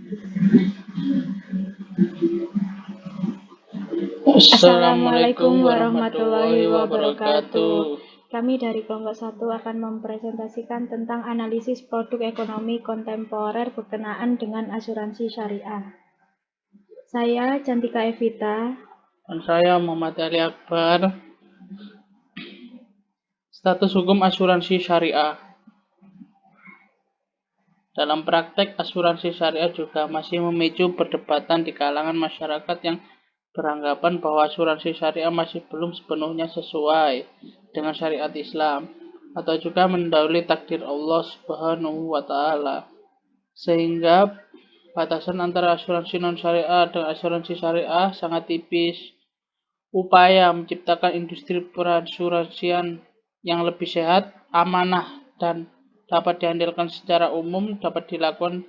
Assalamualaikum Assalamualaikum warahmatullahi warahmatullahi wabarakatuh. wabarakatuh. Kami dari kelompok 1 akan mempresentasikan tentang analisis produk ekonomi kontemporer berkenaan dengan asuransi syariah. Saya Cantika Evita. Dan saya Muhammad Ali Akbar. Status hukum asuransi syariah. Dalam praktek, asuransi syariah juga masih memicu perdebatan di kalangan masyarakat yang beranggapan bahwa asuransi syariah masih belum sepenuhnya sesuai dengan syariat Islam atau juga mendahului takdir Allah Subhanahu wa taala. Sehingga batasan antara asuransi non-syariah dan asuransi syariah sangat tipis. Upaya menciptakan industri perasuransian yang lebih sehat, amanah, dan dapat diandalkan secara umum dapat dilakukan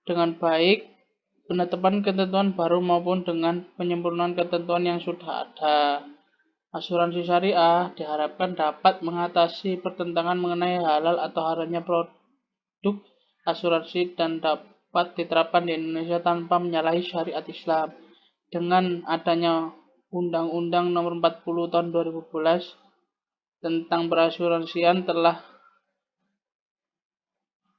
dengan baik penetapan ketentuan baru maupun dengan penyempurnaan ketentuan yang sudah ada. Asuransi syariah diharapkan dapat mengatasi pertentangan mengenai halal atau haramnya produk asuransi dan dapat diterapkan di Indonesia tanpa menyalahi syariat Islam. Dengan adanya Undang-Undang Nomor 40 Tahun 2011 tentang perasuransian telah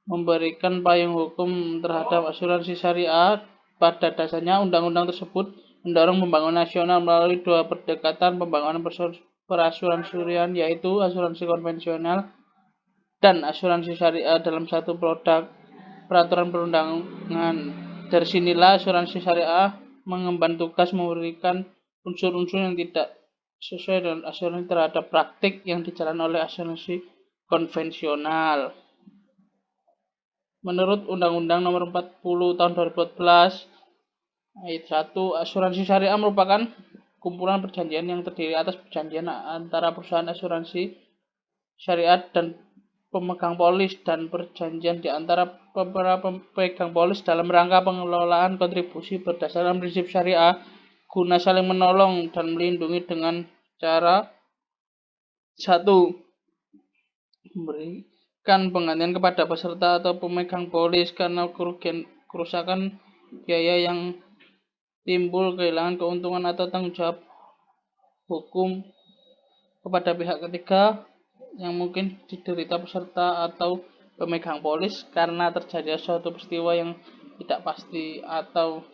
memberikan payung hukum terhadap asuransi syariah. Pada dasarnya, undang-undang tersebut mendorong pembangunan nasional melalui dua pendekatan pembangunan perasuransian, yaitu asuransi konvensional dan asuransi syariah dalam satu produk peraturan perundangan. Dari sinilah asuransi syariah mengemban tugas memberikan unsur-unsur yang tidak sesuai dengan asuransi terhadap praktik yang dijalankan oleh asuransi konvensional. Menurut Undang-Undang Nomor 40 Tahun 2014 Ayat 1, asuransi syariah merupakan kumpulan perjanjian yang terdiri atas perjanjian antara perusahaan asuransi syariah dan pemegang polis dan perjanjian di antara para pemegang polis dalam rangka pengelolaan kontribusi berdasarkan prinsip syariah guna saling menolong dan melindungi dengan cara 1. Memberikan penggantian kepada peserta atau pemegang polis karena kerusakan biaya yang timbul, kehilangan keuntungan atau tanggung jawab hukum kepada pihak ketiga yang mungkin diderita peserta atau pemegang polis karena terjadi suatu peristiwa yang tidak pasti, atau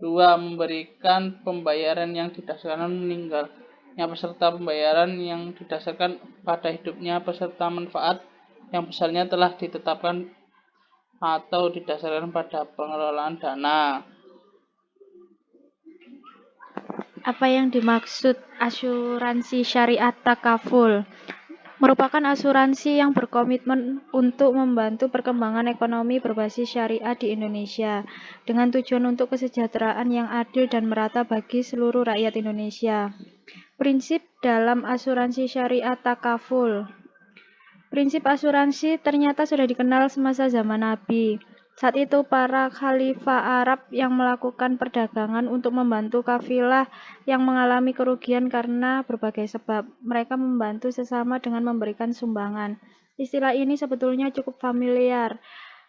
2. Memberikan pembayaran yang didasarkan meninggalnya peserta, pembayaran yang didasarkan pada hidupnya peserta, manfaat yang besarnya telah ditetapkan atau didasarkan pada pengelolaan dana. Apa yang dimaksud asuransi syariah takaful? Merupakan asuransi yang berkomitmen untuk membantu perkembangan ekonomi berbasis syariah di Indonesia dengan tujuan untuk kesejahteraan yang adil dan merata bagi seluruh rakyat Indonesia. Prinsip dalam asuransi syariah takaful. Prinsip asuransi ternyata sudah dikenal semasa zaman Nabi. Saat itu para khalifah Arab yang melakukan perdagangan untuk membantu kafilah yang mengalami kerugian karena berbagai sebab. Mereka membantu sesama dengan memberikan sumbangan. Istilah ini sebetulnya cukup familiar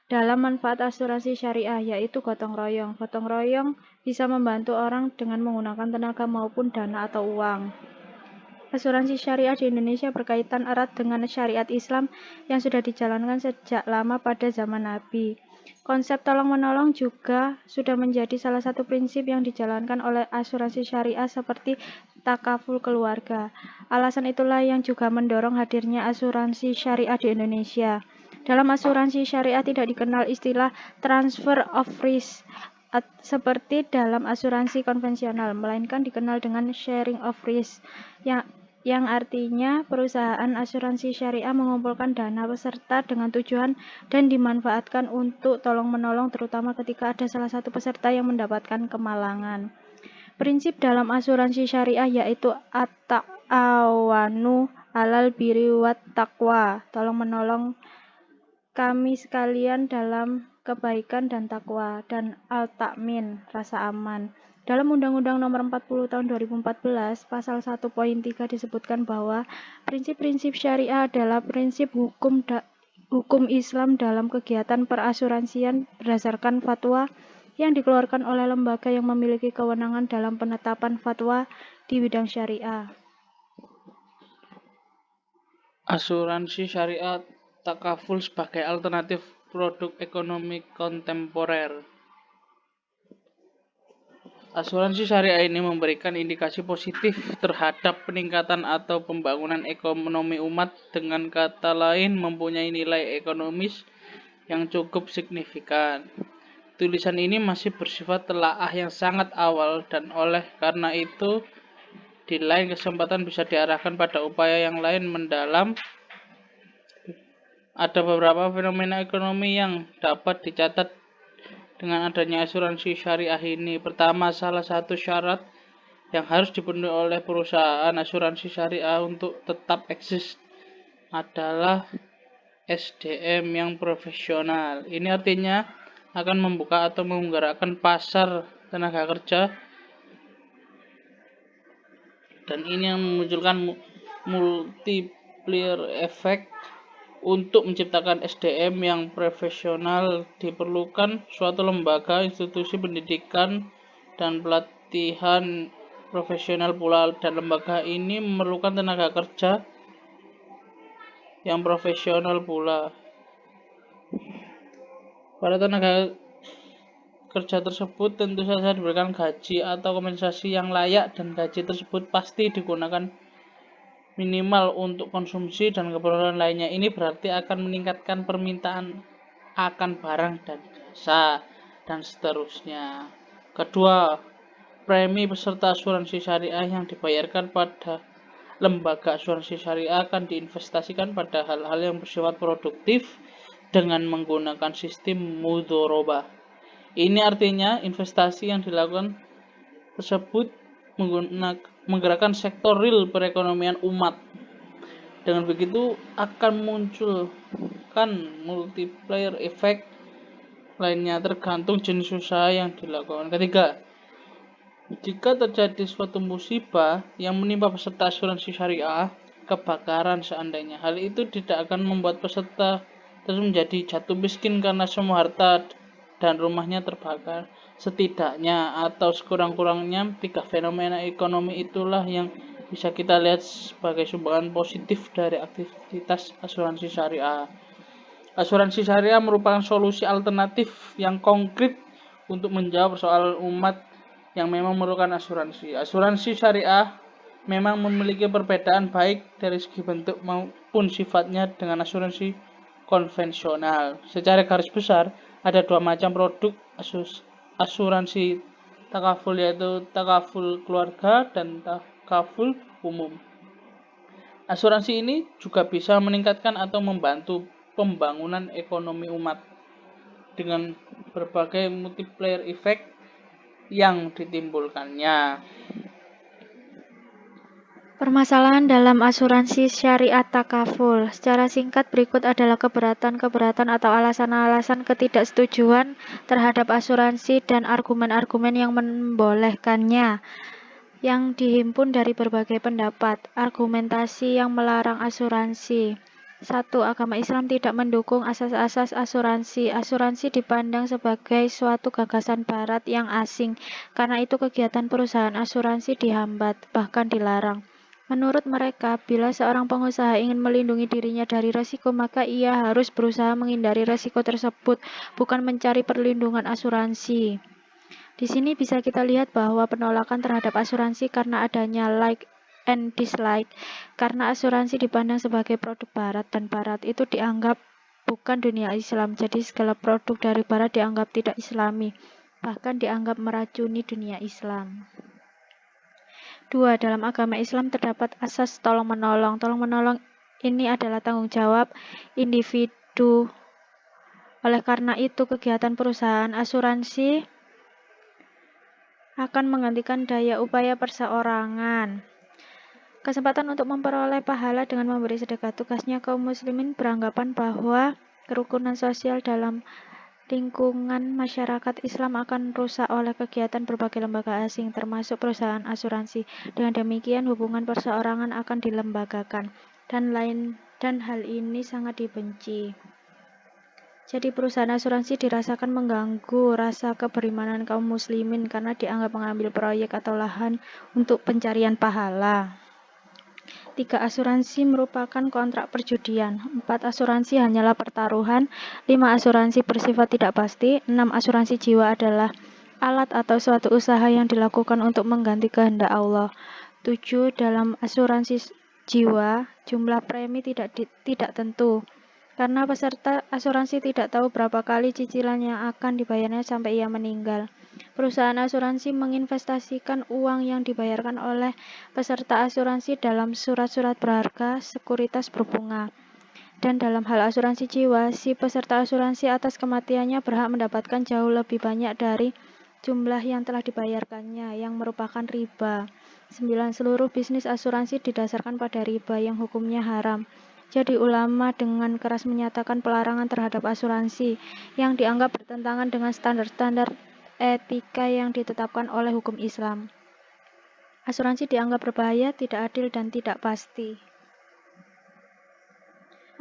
dalam manfaat asuransi syariah, yaitu gotong royong. Gotong royong bisa membantu orang dengan menggunakan tenaga maupun dana atau uang. Asuransi syariah di Indonesia berkaitan erat dengan syariat Islam yang sudah dijalankan sejak lama pada zaman Nabi. Konsep tolong-menolong juga sudah menjadi salah satu prinsip yang dijalankan oleh asuransi syariah seperti takaful keluarga. Alasan itulah yang juga mendorong hadirnya asuransi syariah di Indonesia. Dalam asuransi syariah tidak dikenal istilah transfer of risk seperti dalam asuransi konvensional, melainkan dikenal dengan sharing of risk yang artinya perusahaan asuransi syariah mengumpulkan dana peserta dengan tujuan dan dimanfaatkan untuk tolong-menolong, terutama ketika ada salah satu peserta yang mendapatkan kemalangan. Prinsip dalam asuransi syariah yaitu at-ta'awanu alal birri wat taqwa, tolong-menolong kami sekalian dalam kebaikan dan takwa, dan al-ta'min, rasa aman. Dalam Undang-Undang Nomor 40 Tahun 2014, Pasal 1.3 disebutkan bahwa prinsip-prinsip syariah adalah prinsip hukum hukum Islam dalam kegiatan perasuransian berdasarkan fatwa yang dikeluarkan oleh lembaga yang memiliki kewenangan dalam penetapan fatwa di bidang syariah. Asuransi syariah takaful sebagai alternatif produk ekonomi kontemporer. Asuransi syariah ini memberikan indikasi positif terhadap peningkatan atau pembangunan ekonomi umat, dengan kata lain mempunyai nilai ekonomis yang cukup signifikan. Tulisan ini masih bersifat telaah yang sangat awal, dan oleh karena itu di lain kesempatan bisa diarahkan pada upaya yang lain mendalam. Ada beberapa fenomena ekonomi yang dapat dicatat dengan adanya asuransi syariah ini. Pertama, salah satu syarat yang harus dipenuhi oleh perusahaan asuransi syariah untuk tetap eksis adalah SDM yang profesional. Ini artinya akan membuka atau menggerakkan pasar tenaga kerja, dan ini yang memunculkan multiplier effect. Untuk menciptakan SDM yang profesional diperlukan suatu lembaga, institusi pendidikan, dan pelatihan profesional pula, dan lembaga ini memerlukan tenaga kerja yang profesional pula. Para tenaga kerja tersebut tentu saja diberikan gaji atau kompensasi yang layak, dan gaji tersebut pasti digunakan minimal untuk konsumsi dan keperluan lainnya. Ini berarti akan meningkatkan permintaan akan barang dan jasa, dan seterusnya. Kedua, premi peserta asuransi syariah yang dibayarkan pada lembaga asuransi syariah akan diinvestasikan pada hal-hal yang bersifat produktif dengan menggunakan sistem mudhorobah. Ini artinya investasi yang dilakukan tersebut menggerakkan sektor real perekonomian umat. Dengan begitu akan munculkan multiplier effect lainnya tergantung jenis usaha yang dilakukan. Ketiga, jika terjadi suatu musibah yang menimpa peserta asuransi syariah, kebakaran seandainya, hal itu tidak akan membuat peserta terus menjadi jatuh miskin karena semua harta dan rumahnya terbakar. Setidaknya atau sekurang-kurangnya 3 fenomena ekonomi itulah yang bisa kita lihat sebagai sumbangan positif dari aktivitas asuransi syariah. Asuransi syariah merupakan solusi alternatif yang konkret untuk menjawab soal umat yang memang memerlukan asuransi. Asuransi syariah memang memiliki perbedaan baik dari segi bentuk maupun sifatnya dengan asuransi konvensional. Secara garis besar, ada 2 macam produk asuransi takaful, yaitu takaful keluarga dan takaful umum. Asuransi ini juga bisa meningkatkan atau membantu pembangunan ekonomi umat dengan berbagai multiplier effect yang ditimbulkannya. Permasalahan dalam asuransi syariat takaful. Secara singkat, berikut adalah keberatan-keberatan atau alasan-alasan ketidaksetujuan terhadap asuransi dan argumen-argumen yang membolehkannya, yang dihimpun dari berbagai pendapat. Argumentasi yang melarang asuransi. 1. Agama Islam tidak mendukung asas-asas asuransi. Asuransi dipandang sebagai suatu gagasan barat yang asing. Karena itu kegiatan perusahaan asuransi dihambat, bahkan dilarang. Menurut mereka, bila seorang pengusaha ingin melindungi dirinya dari resiko, maka ia harus berusaha menghindari resiko tersebut, bukan mencari perlindungan asuransi. Di sini bisa kita lihat bahwa penolakan terhadap asuransi karena adanya like and dislike, karena asuransi dipandang sebagai produk barat, dan barat itu dianggap bukan dunia Islam, jadi segala produk dari barat dianggap tidak islami, bahkan dianggap meracuni dunia Islam. 2. Dalam agama Islam terdapat asas tolong-menolong. Tolong-menolong ini adalah tanggung jawab individu. Oleh karena itu, kegiatan perusahaan asuransi akan menggantikan daya upaya perseorangan. Kesempatan untuk memperoleh pahala dengan memberi sedekah. Tugasnya kaum muslimin beranggapan bahwa kerukunan sosial dalam lingkungan masyarakat Islam akan rusak oleh kegiatan berbagai lembaga asing, termasuk perusahaan asuransi. Dengan demikian, hubungan perseorangan akan dilembagakan, dan hal ini sangat dibenci. Jadi perusahaan asuransi dirasakan mengganggu rasa keberimanan kaum muslimin karena dianggap mengambil proyek atau lahan untuk pencarian pahala. 3. Asuransi merupakan kontrak perjudian. 4. Asuransi hanyalah pertaruhan. 5. Asuransi bersifat tidak pasti. 6. Asuransi jiwa adalah alat atau suatu usaha yang dilakukan untuk mengganti kehendak Allah. 7. Dalam asuransi jiwa, jumlah premi tidak tentu. Karena peserta asuransi tidak tahu berapa kali cicilan yang akan dibayarnya sampai ia meninggal. Perusahaan asuransi menginvestasikan uang yang dibayarkan oleh peserta asuransi dalam surat-surat berharga, sekuritas berbunga. Dan dalam hal asuransi jiwa, si peserta asuransi atas kematiannya berhak mendapatkan jauh lebih banyak dari jumlah yang telah dibayarkannya, yang merupakan riba. 9. Seluruh bisnis asuransi didasarkan pada riba yang hukumnya haram. Jadi ulama dengan keras menyatakan pelarangan terhadap asuransi yang dianggap bertentangan dengan standar-standar etika yang ditetapkan oleh hukum Islam. Asuransi dianggap berbahaya, tidak adil, dan tidak pasti.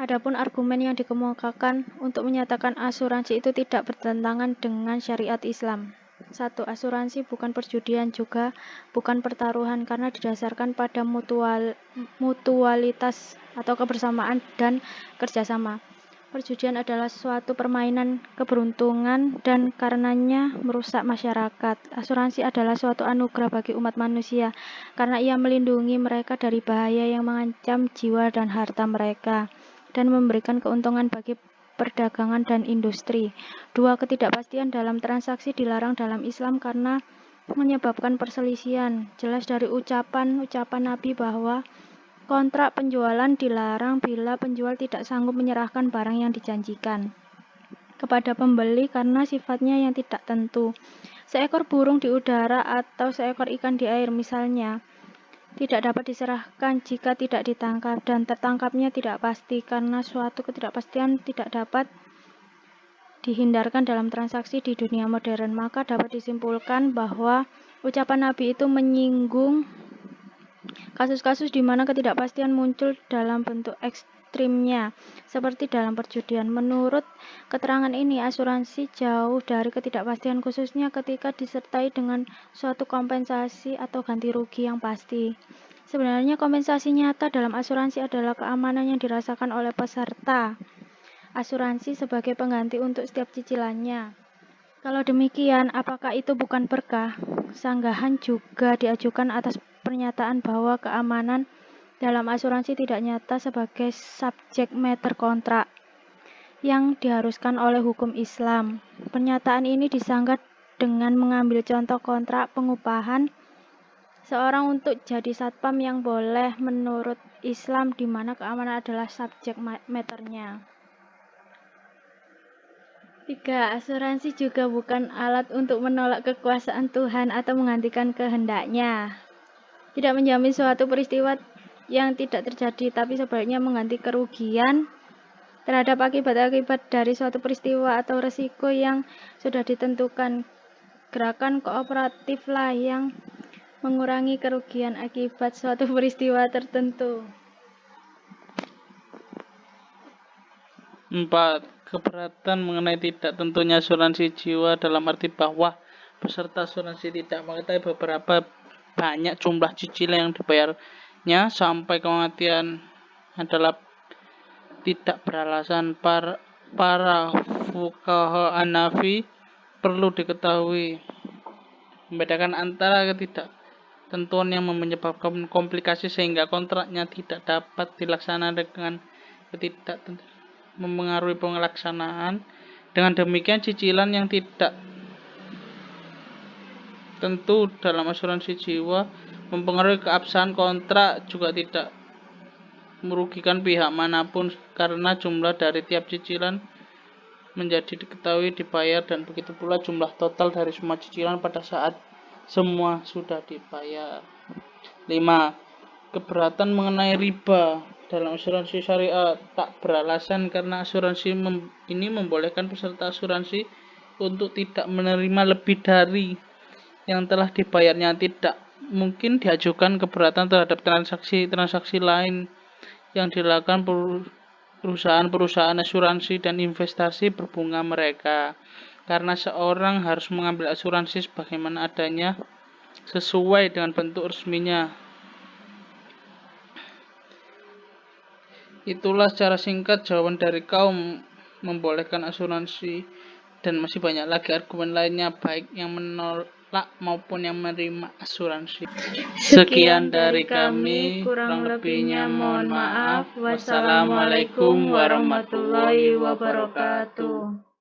Adapun argumen yang dikemukakan untuk menyatakan asuransi itu tidak bertentangan dengan syariat Islam. 1. Asuransi bukan perjudian juga bukan pertaruhan karena didasarkan pada mutualitas atau kebersamaan dan kerjasama. Perjudian adalah suatu permainan keberuntungan dan karenanya merusak masyarakat. Asuransi adalah suatu anugerah bagi umat manusia karena ia melindungi mereka dari bahaya yang mengancam jiwa dan harta mereka dan memberikan keuntungan bagi perdagangan dan industri. 2. Ketidakpastian dalam transaksi dilarang dalam Islam karena menyebabkan perselisihan. Jelas dari ucapan Nabi bahwa kontrak penjualan dilarang bila penjual tidak sanggup menyerahkan barang yang dijanjikan kepada pembeli karena sifatnya yang tidak tentu. Seekor burung di udara atau seekor ikan di air misalnya tidak dapat diserahkan jika tidak ditangkap, dan tertangkapnya tidak pasti karena suatu ketidakpastian tidak dapat dihindarkan dalam transaksi di dunia modern. Maka dapat disimpulkan bahwa ucapan Nabi itu menyinggung kasus-kasus di mana ketidakpastian muncul dalam bentuk ekstrimnya, seperti dalam perjudian. Menurut keterangan ini, asuransi jauh dari ketidakpastian khususnya ketika disertai dengan suatu kompensasi atau ganti rugi yang pasti. Sebenarnya kompensasi nyata dalam asuransi adalah keamanan yang dirasakan oleh peserta asuransi sebagai pengganti untuk setiap cicilannya. Kalau demikian, apakah itu bukan berkah? Sanggahan juga diajukan atas pernyataan bahwa keamanan dalam asuransi tidak nyata sebagai subjek matter kontrak yang diharuskan oleh hukum Islam. Pernyataan ini disanggah dengan mengambil contoh kontrak pengupahan seorang untuk jadi satpam yang boleh menurut Islam di mana keamanan adalah subjek matternya. 3. Asuransi juga bukan alat untuk menolak kekuasaan Tuhan atau menggantikan kehendaknya. Tidak menjamin suatu peristiwa yang tidak terjadi, tapi sebaliknya mengganti kerugian terhadap akibat-akibat dari suatu peristiwa atau resiko yang sudah ditentukan. Gerakan kooperatiflah yang mengurangi kerugian akibat suatu peristiwa tertentu. 4. Keberatan mengenai tidak tentunya asuransi jiwa dalam arti bahwa peserta asuransi tidak mengetahui beberapa banyak jumlah cicilan yang dibayarnya sampai kematian adalah tidak beralasan. Para fuqaha Hanafi perlu diketahui membedakan antara ketidaktentuan yang menyebabkan komplikasi sehingga kontraknya tidak dapat dilaksanakan dengan ketidaktentuan mempengaruhi pelaksanaan. Dengan demikian, cicilan yang tidak tentu dalam asuransi jiwa mempengaruhi keabsahan kontrak juga tidak merugikan pihak manapun karena jumlah dari tiap cicilan menjadi diketahui dibayar dan begitu pula jumlah total dari semua cicilan pada saat semua sudah dibayar. 5. Keberatan mengenai riba dalam asuransi syariah tak beralasan karena asuransi ini membolehkan peserta asuransi untuk tidak menerima lebih dari yang telah dibayarnya. Tidak mungkin diajukan keberatan terhadap transaksi lain yang dilakukan perusahaan-perusahaan asuransi dan investasi berbunga mereka. Karena seorang harus mengambil asuransi sebagaimana adanya sesuai dengan bentuk resminya. Itulah secara singkat jawaban dari kaum membolehkan asuransi, dan masih banyak lagi argumen lainnya baik yang menolak maupun yang menerima asuransi. Sekian dari kami, kurang lebihnya mohon maaf. Wassalamualaikum warahmatullahi wabarakatuh.